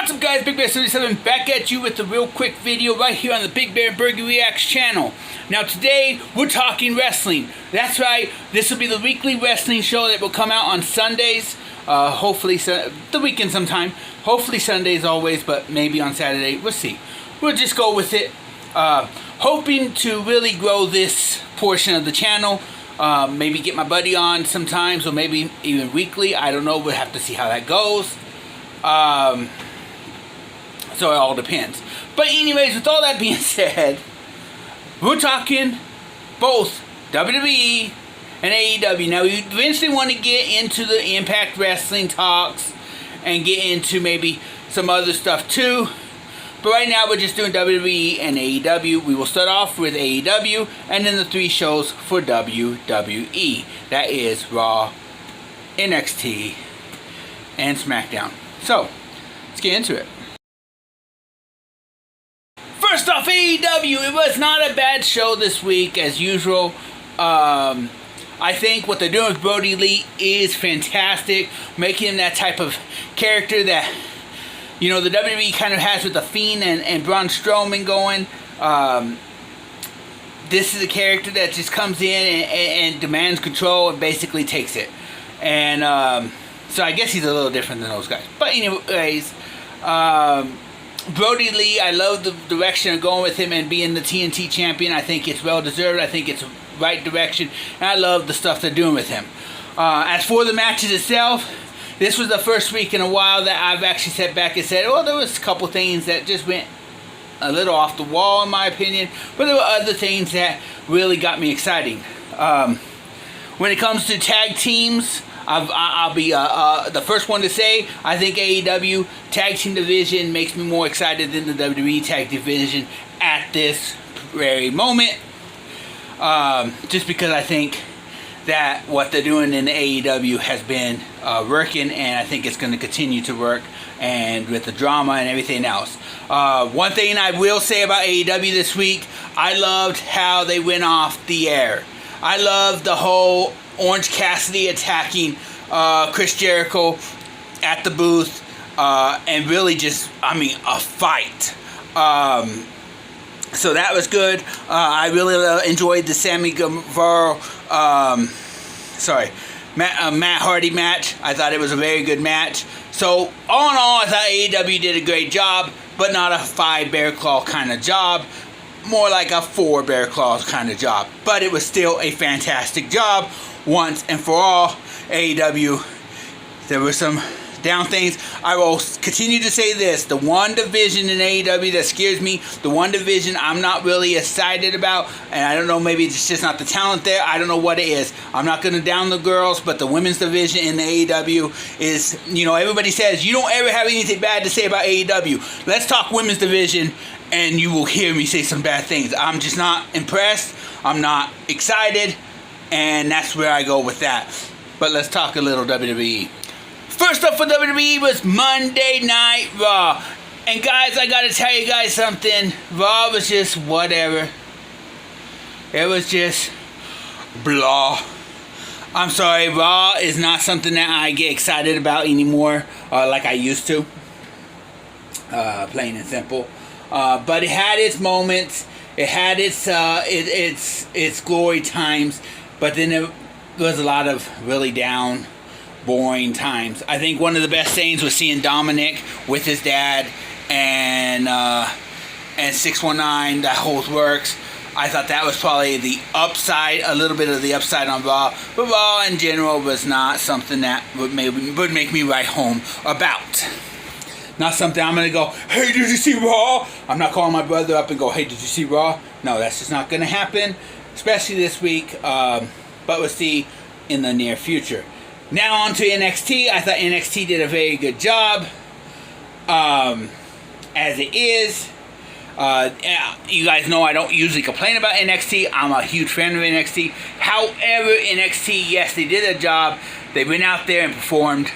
What's up, guys? BigBear77 back at you with a real quick video right here on the Big Bear Burghy Reacts channel. Now today we're talking wrestling. That's right, this will be the weekly wrestling show that will come out on Sundays. Hopefully the weekend sometime. Hopefully Sundays always, but maybe on Saturday. We'll see. We'll just go with it. Hoping to really grow this portion of the channel. Maybe get my buddy on sometimes, or maybe even weekly. I don't know. We'll have to see how that goes. So it all depends. But anyways, with all that being said, we're talking both WWE and AEW. Now, we eventually want to get into the Impact Wrestling talks and get into maybe some other stuff too. But right now, we're just doing WWE and AEW. We will start off with AEW and then the 3 shows for WWE. That is Raw, NXT, and Smackdown. So, let's get into it. First off, AEW, it was not a bad show this week, as usual. I think what they're doing with Burghy Love is fantastic, making him that type of character that, you know, the WWE kind of has with The Fiend and Braun Strowman going. This is a character that just comes in and demands control and basically takes it. And so I guess he's a little different than those guys. But anyways, Burghy Love, I love the direction of going with him and being the TNT champion. I think it's well deserved. I think it's the right direction. And I love the stuff they're doing with him. As for the matches itself, this was the first week in a while that I've actually sat back and said, well, there was a couple things that just went a little off the wall in my opinion. But there were other things that really got me exciting. When it comes to tag teams, I'll be the first one to say, I think AEW Tag Team Division makes me more excited than the WWE Tag Division at this very moment. Just because I think that what they're doing in the AEW has been working, and I think it's going to continue to work, and with the drama and everything else. One thing I will say about AEW this week, I loved how they went off the air. I loved the whole Orange Cassidy attacking Chris Jericho at the booth, and really just, I mean, a fight. So that was good. I really enjoyed the Sammy Guevara, Matt Hardy match. I thought it was a very good match. So all in all, I thought AEW did a great job, but not a 5 bear claw kind of job. More like a 4 bear claws kind of job. But it was still a fantastic job once and for all. AEW, there were some down things. I will continue to say this. The one division in AEW that scares me, the one division I'm not really excited about, and I don't know, maybe it's just not the talent there. I don't know what it is. I'm not going to down the girls, but the women's division in the AEW is, you know, everybody says, you don't ever have anything bad to say about AEW. Let's talk women's division, and you will hear me say some bad things. I'm just not impressed. I'm not excited. And that's where I go with that. But let's talk a little WWE. First up for WWE was Monday Night Raw. And guys, I gotta tell you guys something. Raw was just whatever. It was just blah. I'm sorry, Raw is not something that I get excited about anymore, like I used to. Plain and simple. But it had its moments. It had its glory times. But then there was a lot of really down, boring times. I think one of the best things was seeing Dominic with his dad and 619, that whole works. I thought that was probably the upside, a little bit of the upside on Raw. But Raw in general was not something that would make me write home about. Not something I'm going to go, hey, did you see Raw? I'm not calling my brother up and go, hey, did you see Raw? No, that's just not going to happen, especially this week. But we'll see in the near future. Now on to NXT. I thought NXT did a very good job. As it is. You guys know I don't usually complain about NXT. I'm a huge fan of NXT. However, NXT, yes, they did a job. They went out there and performed.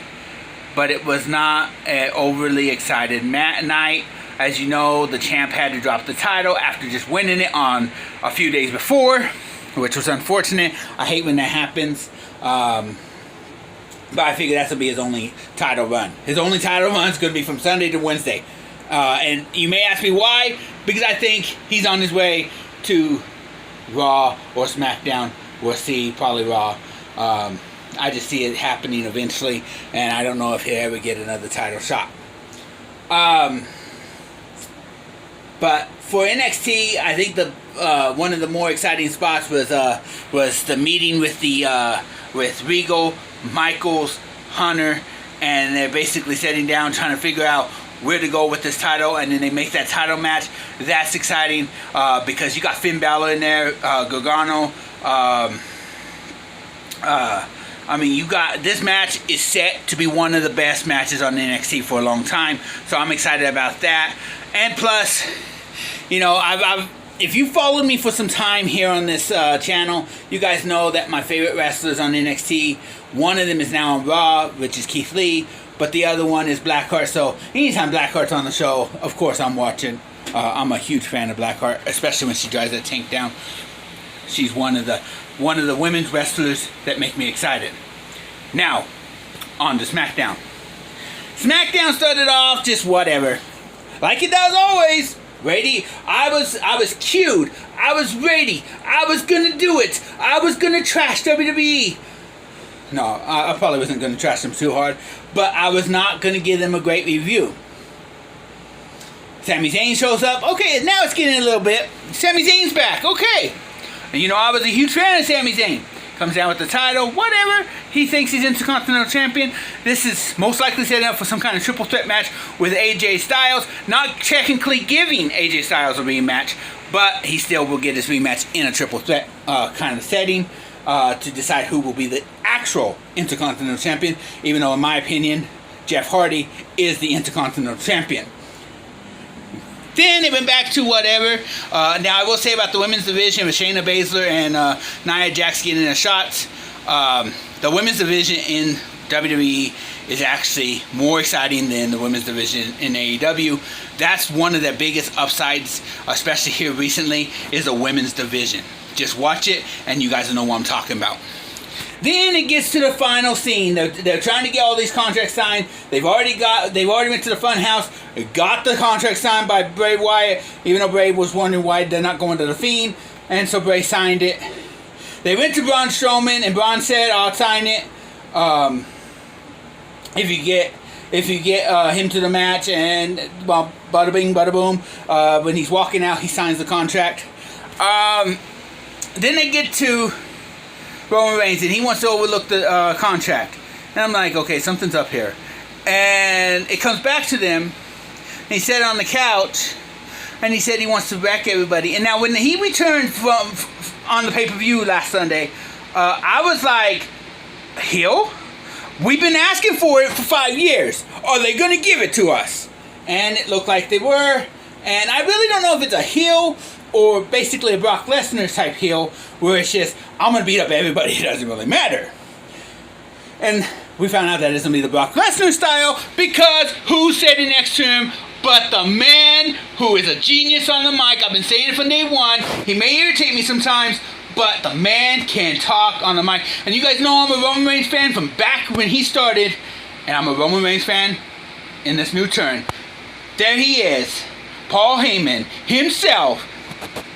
But it was not an overly excited night. As you know, the champ had to drop the title after just winning it on a few days before, which was unfortunate. I hate when that happens. But I figure that's going to be his only title run. His only title run is going to be from Sunday to Wednesday. And you may ask me why. Because I think he's on his way to Raw or SmackDown. We'll see, probably Raw. I just see it happening eventually. And I don't know if he'll ever get another title shot. But for NXT, I think the one of the more exciting spots was the meeting with with Regal, Michaels, Hunter, and they're basically sitting down trying to figure out where to go with this title, and then they make that title match. That's exciting because you got Finn Balor in there, Gargano. I mean, you got this match is set to be one of the best matches on NXT for a long time, so I'm excited about that. And plus, you know, if you followed me for some time here on this channel, you guys know that my favorite wrestlers on NXT, one of them is now on Raw, which is Keith Lee, but the other one is Blackheart. So anytime Blackheart's on the show, of course I'm watching. I'm a huge fan of Blackheart, especially when she drives that tank down. She's one of the women's wrestlers that make me excited. Now, on to SmackDown. SmackDown started off just whatever, like it does always. Ready? I was cued. I was ready. I was gonna do it. I was gonna trash WWE. No, I probably wasn't gonna trash them too hard, but I was not gonna give them a great review. Sami Zayn shows up. Okay, now it's getting a little bit. Sami Zayn's back. Okay. And you know, I was a huge fan of Sami Zayn. Comes down with the title, whatever. He thinks he's Intercontinental Champion. This is most likely setting up for some kind of triple threat match with AJ Styles. Not technically giving AJ Styles a rematch, but he still will get his rematch in a triple threat kind of setting to decide who will be the actual Intercontinental Champion. Even though, in my opinion, Jeff Hardy is the Intercontinental Champion. Then it went back to whatever. Now, I will say about the women's division with Shayna Baszler and Nia Jax getting their shots. The women's division in WWE is actually more exciting than the women's division in AEW. That's one of the biggest upsides, especially here recently, is the women's division. Just watch it, and you guys will know what I'm talking about. Then it gets to the final scene. They're trying to get all these contracts signed. They've already went to the front house. Got the contract signed by Bray Wyatt, even though Bray was wondering why they're not going to the Fiend, and so Bray signed it. They went to Braun Strowman, and Braun said, "I'll sign it if you get him to the match." And well, bada bing, bada boom. When he's walking out, he signs the contract. Then they get to Roman Reigns, and he wants to overlook the contract. And I'm like, okay, something's up here. And it comes back to them. And he sat on the couch, and he said he wants to wreck everybody. And now when he returned from on the pay-per-view last Sunday, I was like, heel? We've been asking for it for 5 years. Are they going to give it to us? And it looked like they were. And I really don't know if it's a heel or basically a Brock Lesnar type heel, where it's just, I'm going to beat up everybody, it doesn't really matter. And we found out that it's going to be the Brock Lesnar style, because who's sitting next to him but the man who is a genius on the mic? I've been saying it from day one. He may irritate me sometimes, but the man can talk on the mic. And you guys know I'm a Roman Reigns fan from back when he started, and I'm a Roman Reigns fan in this new turn. There he is, Paul Heyman himself.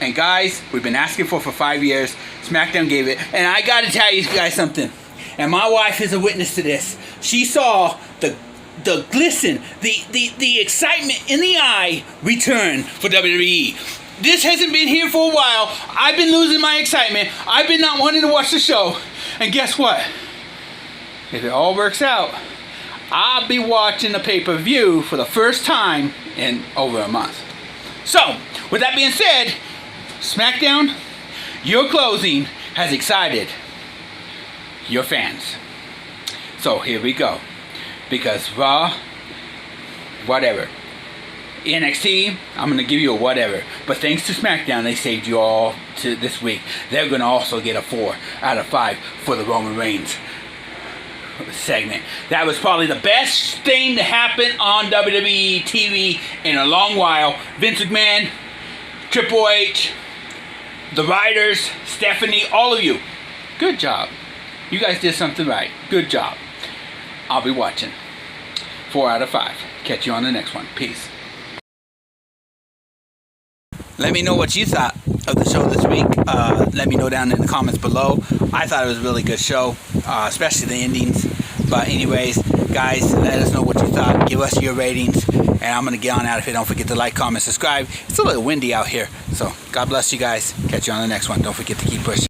And guys, we've been asking for 5 years. SmackDown gave it. And I gotta tell you guys something. And my wife is a witness to this. She saw the glisten, the excitement in the eye return for WWE. This hasn't been here for a while. I've been losing my excitement. I've been not wanting to watch the show. And guess what? If it all works out, I'll be watching the pay-per-view for the first time in over a month. So, with that being said, SmackDown, your closing has excited your fans. So here we go. Because Raw, whatever. NXT, I'm going to give you a whatever. But thanks to SmackDown, they saved you all to this week. They're going to also get a 4 out of 5 for the Roman Reigns segment. That was probably the best thing to happen on WWE TV in a long while. Vince McMahon, Triple H, the writers, Stephanie, all of you. Good job. You guys did something right. Good job. I'll be watching. 4 out of 5. Catch you on the next one. Peace. Let me know what you thought of the show this week. Let me know down in the comments below. I thought it was a really good show, especially the endings. But anyways, guys, let us know what you thought. Give us your ratings. And I'm going to get on out of here. Don't forget to like, comment, subscribe. It's a little windy out here. So God bless you guys. Catch you on the next one. Don't forget to keep pushing.